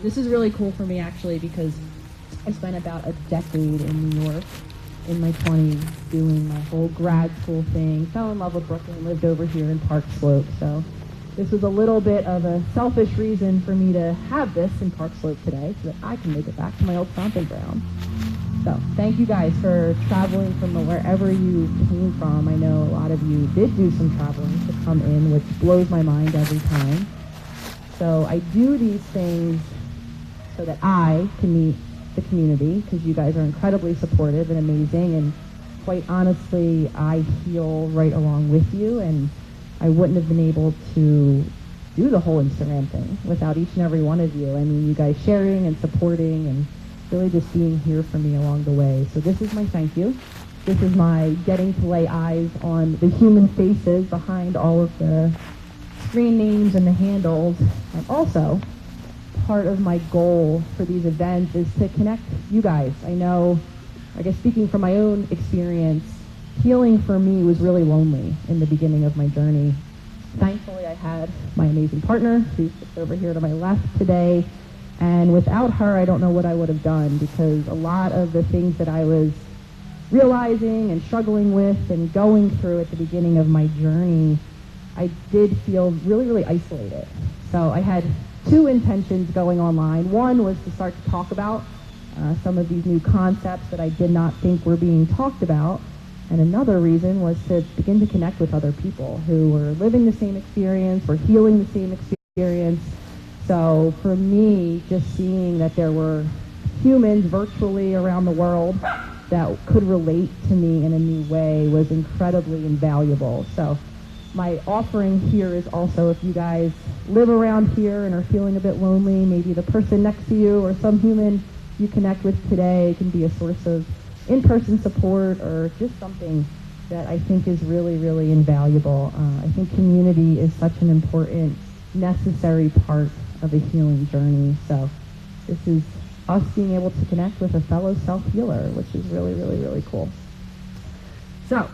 This is really cool for me, actually, because I spent about a decade in New York in my 20s doing my whole grad school thing, fell in love with Brooklyn, lived over here in Park Slope. So this was a little bit of a selfish reason for me to have this in Park Slope today so that I can make it back to my old stomping ground. So thank you guys for traveling from wherever you came from. I know a lot of you did do some traveling to come in, which blows my mind every time. So I do these things so that I can meet the community, because you guys are incredibly supportive and amazing, and quite honestly, I heal right along with you, and I wouldn't have been able to do the whole Instagram thing without each and every one of you. I mean, you guys sharing and supporting and really just being here for me along the way. So this is my thank you. This is my getting to lay eyes on the human faces behind all of the screen names and the handles. And also, part of my goal for these events is to connect you guys. I know, I guess speaking from my own experience, healing for me was really lonely in the beginning of my journey. Thankfully, I had my amazing partner, who's just over here to my left today, and without her, I don't know what I would have done, because a lot of the things that I was realizing and struggling with and going through at the beginning of my journey, I did feel really, really isolated. So I had two intentions going online. One was to start to talk about some of these new concepts that I did not think were being talked about. And another reason was to begin to connect with other people who were living the same experience, were healing the same experience. So for me, just seeing that there were humans virtually around the world that could relate to me in a new way was incredibly invaluable. So my offering here is also, if you guys live around here and are feeling a bit lonely, maybe the person next to you or some human you connect with today can be a source of in-person support or just something that I think is really, really invaluable. I think community is such an important, necessary part of a healing journey. So this is us being able to connect with a fellow self-healer, which is really, really, really cool. So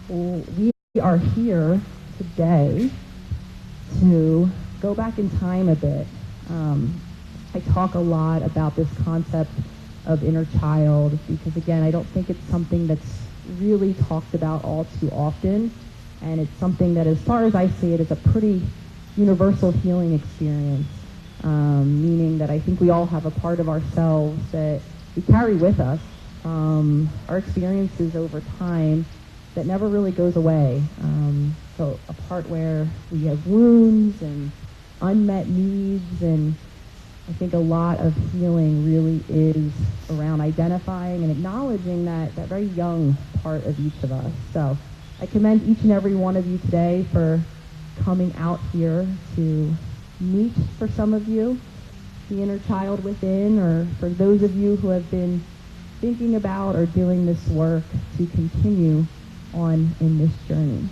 we are here today to go back in time a bit. I talk a lot about this concept of inner child because, again, I don't think it's something that's really talked about all too often, and it's something that, as far as I see it, is a pretty universal healing experience, meaning that I think we all have a part of ourselves that we carry with us, our experiences over time that never really goes away. So a part where we have wounds and unmet needs, and I think a lot of healing really is around identifying and acknowledging that very young part of each of us. So I commend each and every one of you today for coming out here to meet, for some of you, the inner child within, or for those of you who have been thinking about or doing this work to continue on in this journey.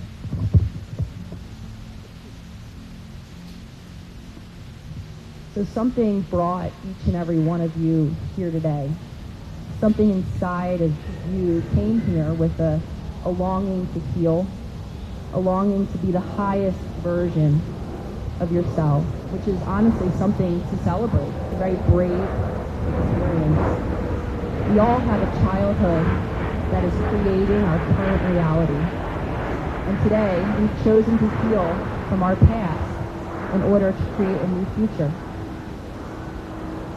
So something brought each and every one of you here today. Something inside of you came here with a longing to heal, a longing to be the highest version of yourself, which is honestly something to celebrate, a very brave experience. We all have a childhood that is creating our current reality. And today, we've chosen to heal from our past in order to create a new future.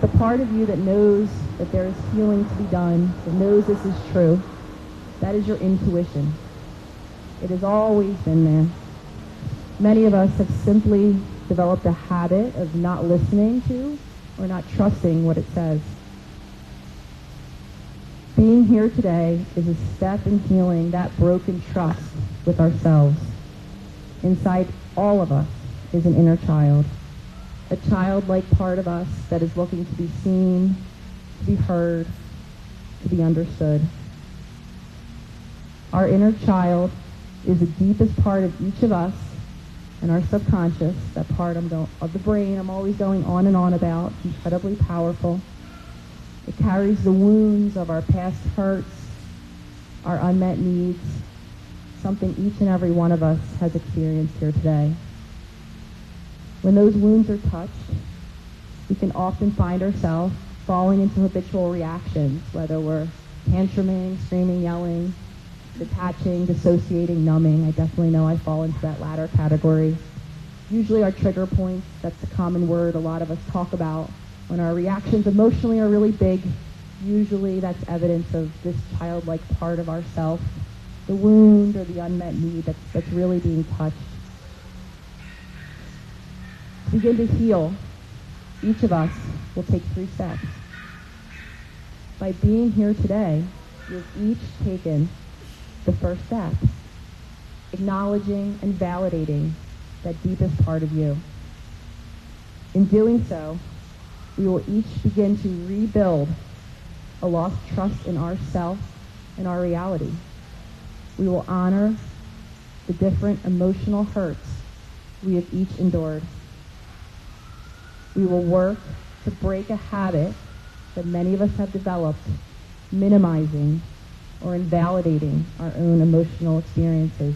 The part of you that knows that there is healing to be done, that knows this is true, that is your intuition. It has always been there. Many of us have simply developed a habit of not listening to or not trusting what it says. Being here today is a step in healing that broken trust with ourselves. Inside all of us is an inner child. A childlike part of us that is looking to be seen, to be heard, to be understood. Our inner child is the deepest part of each of us, and our subconscious, that part of the brain I'm always going on and on about, incredibly powerful. It carries the wounds of our past hurts, our unmet needs, something each and every one of us has experienced here today. When those wounds are touched, We can often find ourselves falling into habitual reactions, whether we're tantruming, screaming, yelling, detaching, dissociating, numbing. I definitely know I fall into that latter category. Usually our trigger points, that's a common word a lot of us talk about. When our reactions emotionally are really big, usually that's evidence of this childlike part of ourself, the wound or the unmet need that's really being touched. To begin to heal, each of us will take 3 steps. By being here today, you've each taken the first step, acknowledging and validating that deepest part of you. In doing so, we will each begin to rebuild a lost trust in ourself and our reality. We will honor the different emotional hurts we have each endured. We will work to break a habit that many of us have developed, minimizing or invalidating our own emotional experiences.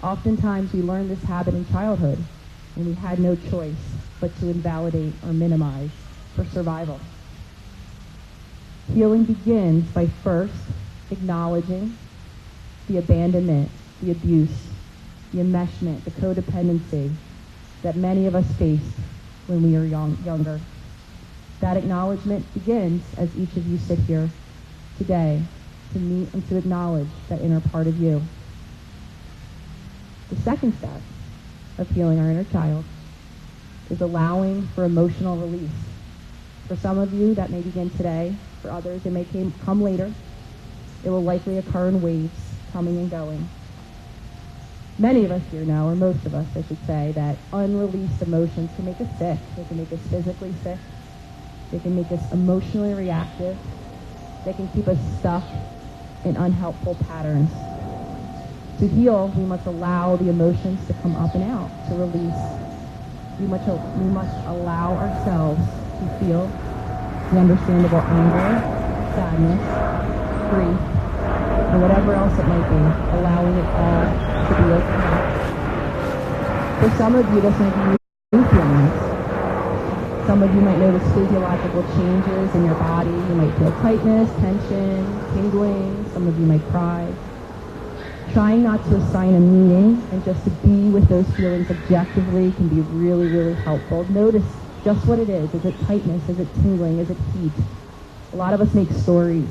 Oftentimes we learned this habit in childhood when we had no choice but to invalidate or minimize for survival. Healing begins by first acknowledging the abandonment, the abuse, the enmeshment, the codependency that many of us faced when we were younger. That acknowledgement begins as each of you sit here today to meet and to acknowledge that inner part of you. The second step of healing our inner child is allowing for emotional release. For some of you, that may begin today. For others, it may come later. It will likely occur in waves, coming and going. Many of us here know, or most of us, I should say, that unreleased emotions can make us sick. They can make us physically sick. They can make us emotionally reactive. They can keep us stuck in unhelpful patterns. To heal, we must allow the emotions to come up and out, to release. We must allow ourselves to feel the understandable anger, sadness, grief, or whatever else it might be, allowing it all to be okay. For some of you, this might be new feelings. Some of you might notice physiological changes in your body. You might feel tightness, tension, tingling. Some of you might cry. Trying not to assign a meaning and just to be with those feelings objectively can be really, really helpful. Notice just what it is. Is it tightness? Is it tingling? Is it heat? A lot of us make stories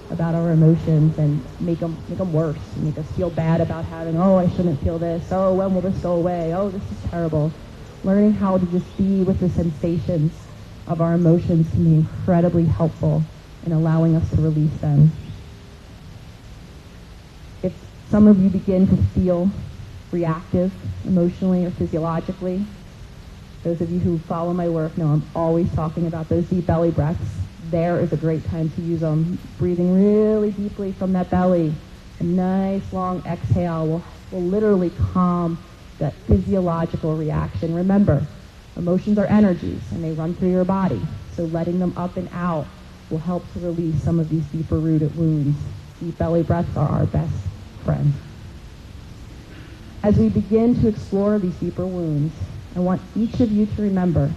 about our emotions and make them worse, and make us feel bad about having, oh, I shouldn't feel this. Oh, when will this go away? Oh, this is terrible. Learning how to just be with the sensations of our emotions can be incredibly helpful in allowing us to release them. If some of you begin to feel reactive emotionally or physiologically, those of you who follow my work know I'm always talking about those deep belly breaths. There is a great time to use them. Breathing really deeply from that belly. A nice long exhale will literally calm that physiological reaction. Remember, emotions are energies and they run through your body. So letting them up and out will help to release some of these deeper rooted wounds. Deep belly breaths are our best friend. As we begin to explore these deeper wounds, I want each of you to remember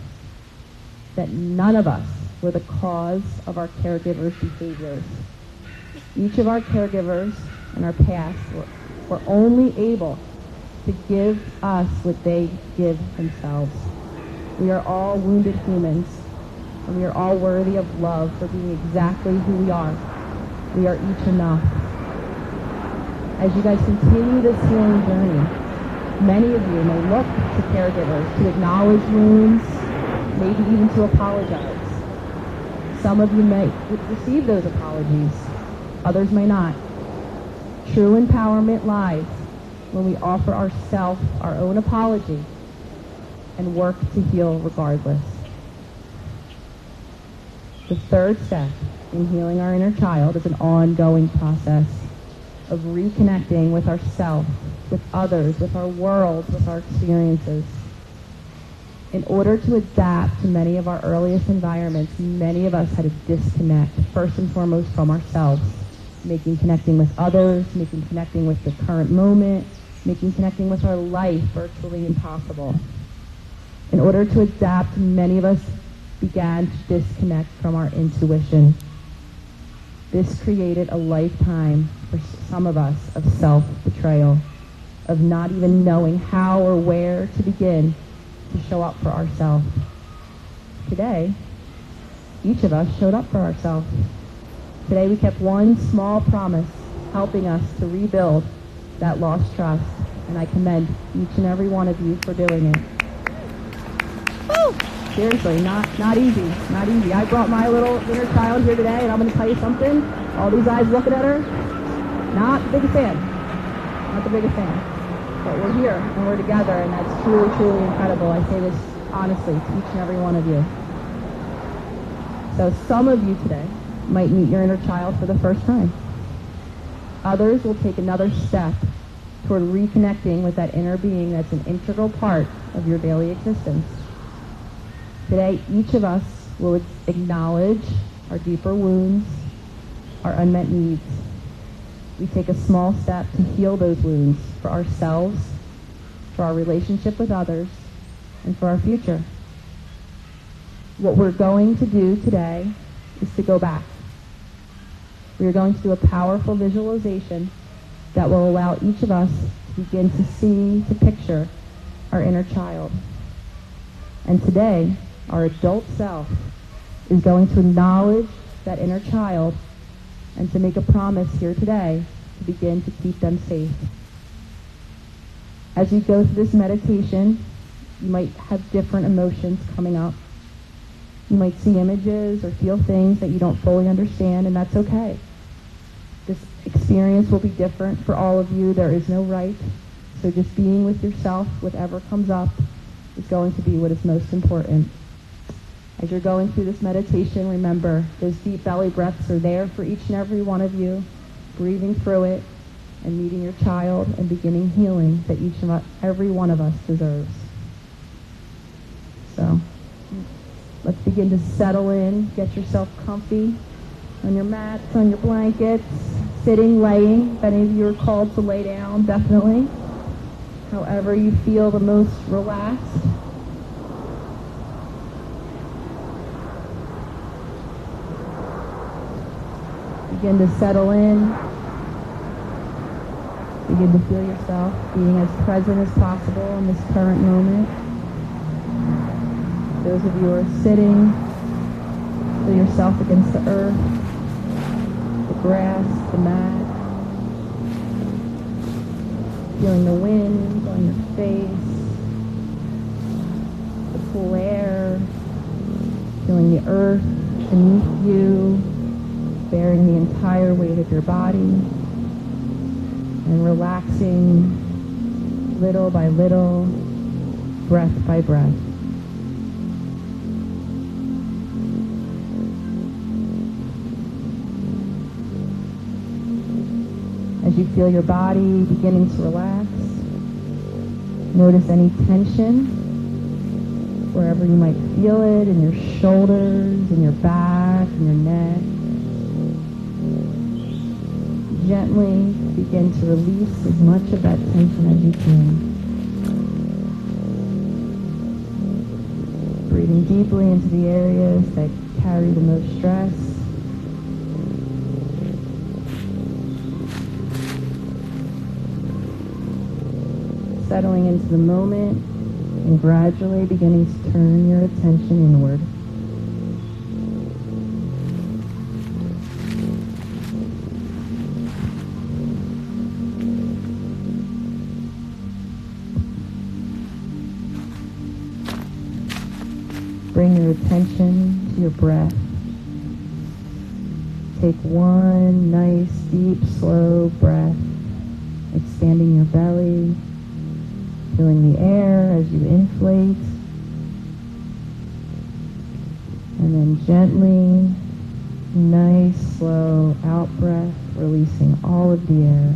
that none of us were the cause of our caregivers' behaviors. Each of our caregivers in our past were only able to give us what they give themselves. We are all wounded humans, and we are all worthy of love for being exactly who we are. We are each enough. As you guys continue this healing journey, many of you may look to caregivers to acknowledge wounds, maybe even to apologize. Some of you may receive those apologies. Others may not. True empowerment lies when we offer ourselves our own apology and work to heal regardless. The third step in healing our inner child is an ongoing process of reconnecting with ourselves, with others, with our world, with our experiences. In order to adapt to many of our earliest environments, many of us had to disconnect, first and foremost, from ourselves, making connecting with others, making connecting with the current moment, making connecting with our life virtually impossible. In order to adapt, many of us began to disconnect from our intuition. This created a lifetime for some of us of self-betrayal, of not even knowing how or where to begin to show up for ourselves. Today, each of us showed up for ourselves. Today we kept one small promise helping us to rebuild that lost trust, and I commend each and every one of you for doing it. Woo! Seriously, not easy, not easy. I brought my little inner child here today, and I'm going to tell you something. All these eyes looking at her, not the biggest fan. Not the biggest fan. But we're here, and we're together, and that's truly, truly incredible. I say this honestly to each and every one of you. So some of you today might meet your inner child for the first time. Others will take another step toward reconnecting with that inner being that's an integral part of your daily existence. Today, each of us will acknowledge our deeper wounds, our unmet needs. We take a small step to heal those wounds for ourselves, for our relationship with others, and for our future. What we're going to do today is to go back. We are going to do a powerful visualization that will allow each of us to begin to see, to picture our inner child. And today, our adult self is going to acknowledge that inner child and to make a promise here today to begin to keep them safe. As you go through this meditation, you might have different emotions coming up. You might see images or feel things that you don't fully understand, and that's okay. This experience will be different for all of you. There is no right. So just being with yourself, whatever comes up, is going to be what is most important. As you're going through this meditation, remember, those deep belly breaths are there for each and every one of you, breathing through it and meeting your child and beginning healing that each and every one of us deserves. So let's begin to settle in. Get yourself comfy on your mats, on your blankets, sitting, laying. If any of you are called to lay down, definitely. However you feel the most relaxed. Begin to settle in. Begin to feel yourself being as present as possible in this current moment. Those of you who are sitting, feel yourself against the earth, the grass, the mat. Feeling the wind on your face, the cool air, feeling the earth beneath you, bearing the entire weight of your body, and relaxing little by little, breath by breath. As you feel your body beginning to relax, notice any tension wherever you might feel it, in your shoulders, in your back, in your neck. Gently begin to release as much of that tension as you can. Breathing deeply into the areas that carry the most stress. Settling into the moment and gradually beginning to turn your attention inward. Bring your attention to your breath. Take one nice, deep, slow breath, expanding your belly, feeling the air as you inflate, and then gently, nice, slow out breath, releasing all of the air.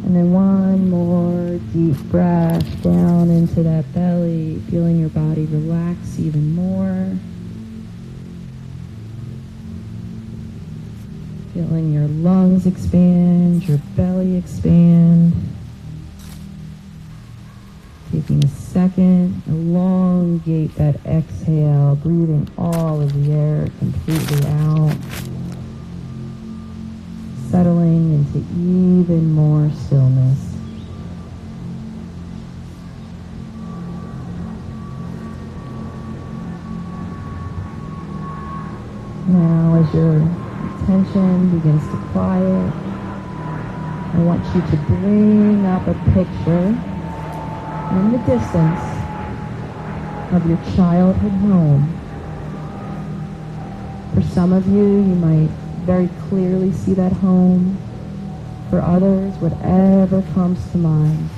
And then one more deep breath down into that belly, feeling your body relax even more. Feeling your lungs expand, your belly expand. Taking a second, elongate that exhale, breathing all of the air completely out, settling into even more stillness. Now, as your attention begins to quiet, I want you to bring up a picture in the distance of your childhood home. For some of you, you might very clearly see that home. For others, whatever comes to mind.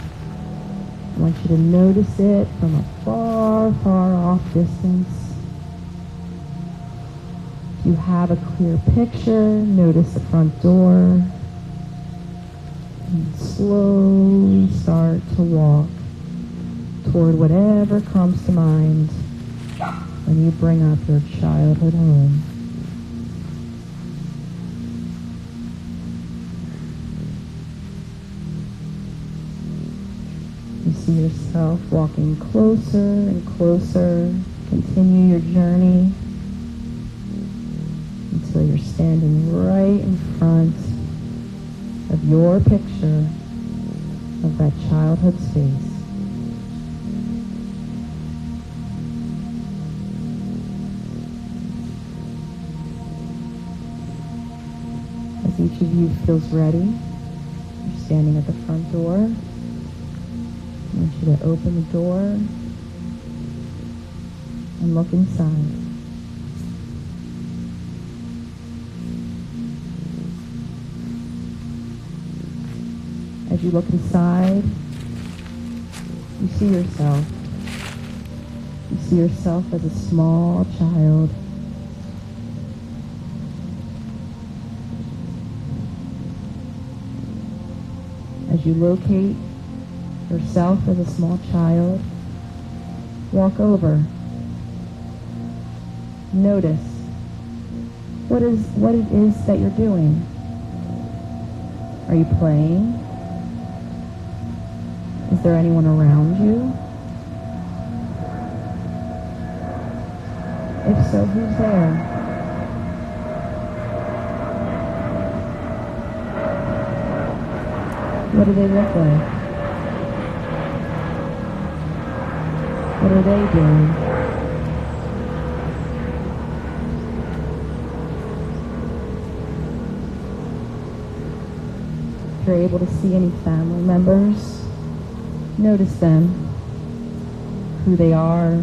I want you to notice it from a far, far off distance. If you have a clear picture, notice the front door. And slowly start to walk toward whatever comes to mind when you bring up your childhood home. You see yourself walking closer and closer. Continue your journey until you're standing right in front of your picture of that childhood space. As each of you feels ready, you're standing at the front door. I want you to open the door and look inside. As you look inside, you see yourself. You see yourself as a small child. As you locate yourself as a small child, walk over. Notice what it is that you're doing. Are you playing? Is there anyone around you? If so, who's there? What do they look like? What are they doing? If you're able to see any family members, notice them, who they are,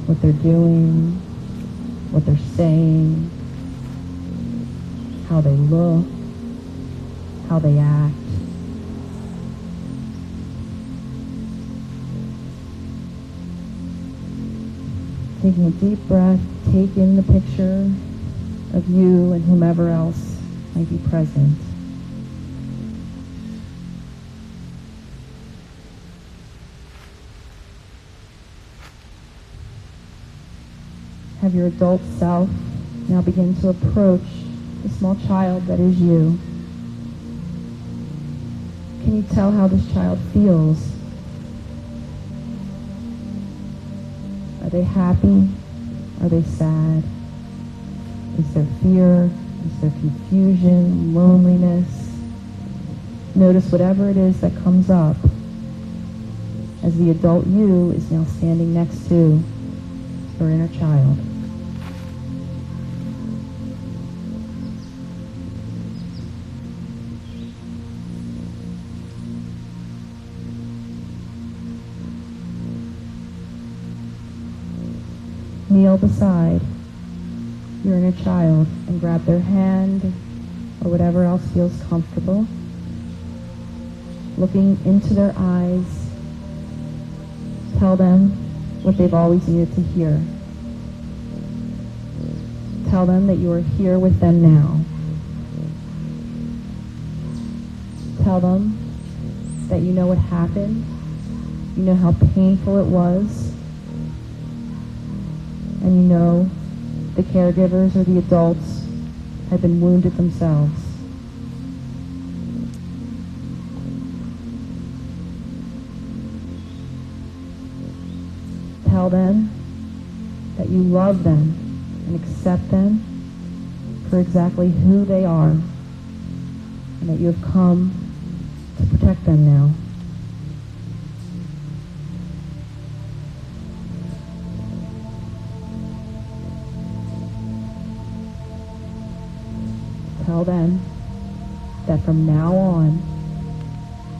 what they're doing, what they're saying, how they look, how they act. Taking a deep breath, take in the picture of you and whomever else might be present. Have your adult self now begin to approach the small child that is you. Can you tell how this child feels? Are they happy? Are they sad? Is there fear? Is there confusion, loneliness? Notice whatever it is that comes up as the adult you is now standing next to your inner child. Kneel beside your inner child and grab their hand or whatever else feels comfortable. Looking into their eyes, tell them what they've always needed to hear. Tell them that you are here with them now. Tell them that you know what happened, you know how painful it was, and you know the caregivers or the adults have been wounded themselves. Tell them that you love them and accept them for exactly who they are, and that you have come to protect them now. Tell them that from now on,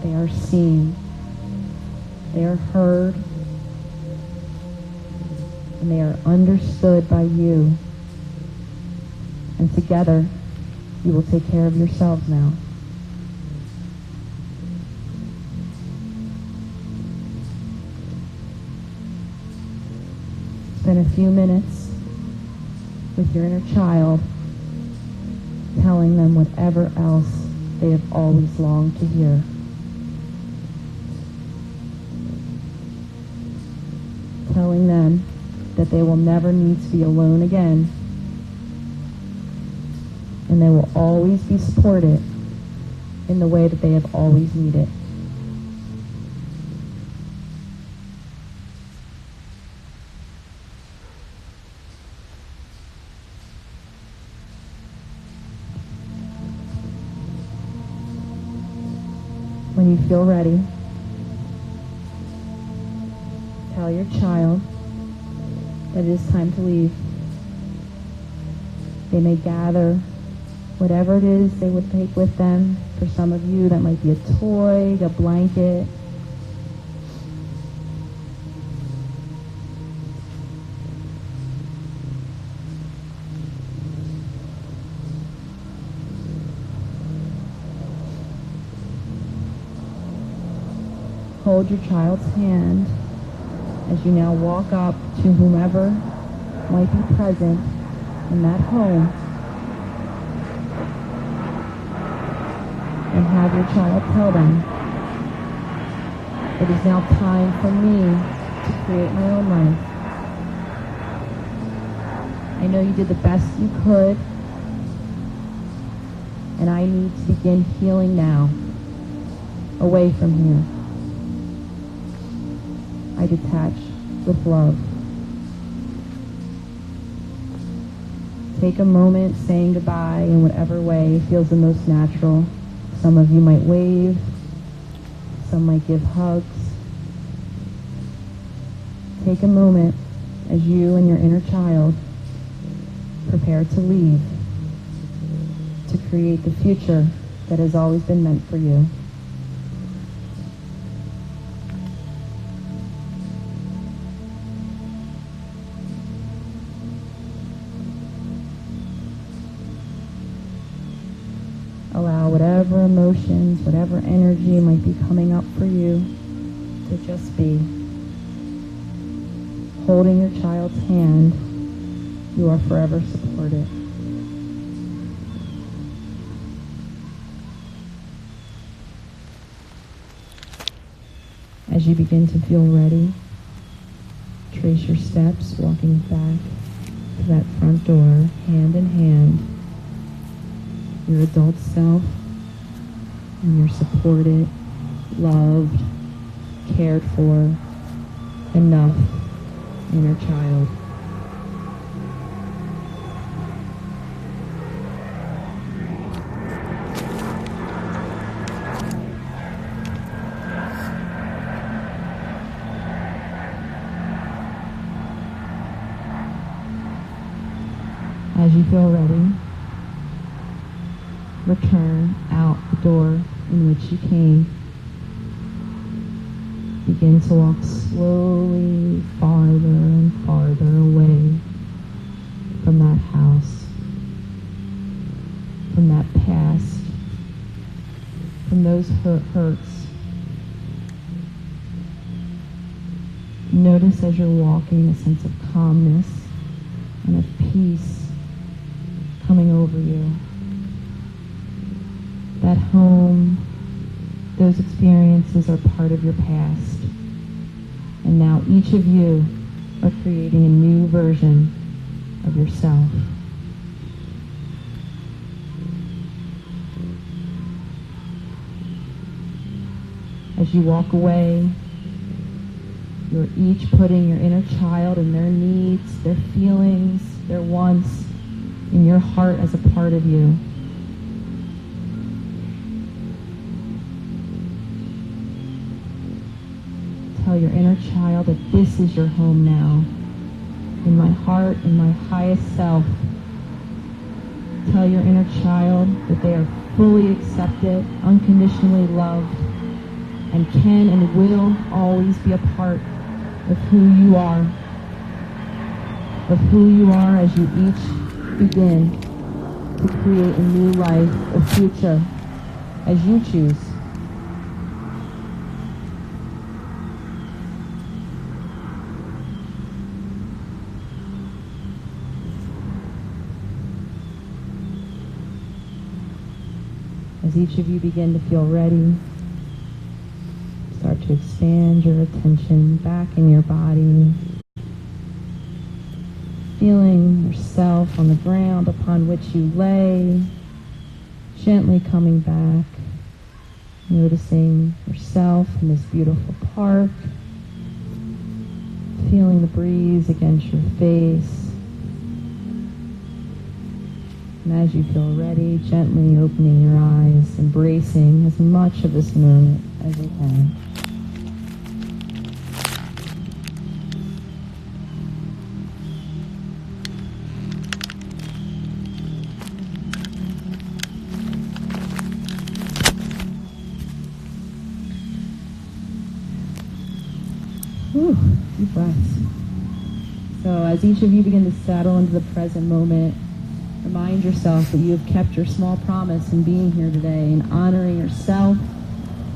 they are seen, they are heard, and they are understood by you. And together, you will take care of yourselves now. Spend a few minutes with your inner child, telling them whatever else they have always longed to hear. Telling them that they will never need to be alone again, and they will always be supported in the way that they have always needed. When you feel ready, tell your child that it is time to leave. They may gather whatever it is they would take with them. For some of you, that might be a toy, a blanket. Hold your child's hand as you now walk up to whomever might be present in that home, and have your child tell them, it is now time for me to create my own life. I know you did the best you could, and I need to begin healing now, away from here. I detach with love. Take a moment saying goodbye in whatever way feels the most natural. Some of you might wave, some might give hugs. Take a moment as you and your inner child prepare to leave, to create the future that has always been meant for you. Allow whatever emotions, whatever energy might be coming up for you to just be. Holding your child's hand, you are forever supported. As you begin to feel ready, trace your steps, walking back to that front door, hand in hand. Your adult self, and your supported, loved, cared for, enough inner child. As you feel ready, return out the door in which you came. Begin to walk slowly farther and farther away from that house, from that past, from those hurts. Notice as you're walking a sense of calmness and of peace coming over you. That home, those experiences are part of your past. And now each of you are creating a new version of yourself. As you walk away, You're each putting your inner child and their needs, their feelings, their wants in your heart as a part of you. Tell your inner child that this is your home now. In my heart, in my highest self. Tell your inner child that they are fully accepted, unconditionally loved, and can and will always be a part of who you are. Of who you are as you each begin to create a new life, a future, as you choose. As each of you begin to feel ready, start to expand your attention back in your body, feeling yourself on the ground upon which you lay, gently coming back, noticing yourself in this beautiful park, feeling the breeze against your face. And as you feel ready, gently opening your eyes, embracing as much of this moment as you can. Whew, deep breaths. So as each of you begin to settle into the present moment, remind yourself that you have kept your small promise in being here today and honoring yourself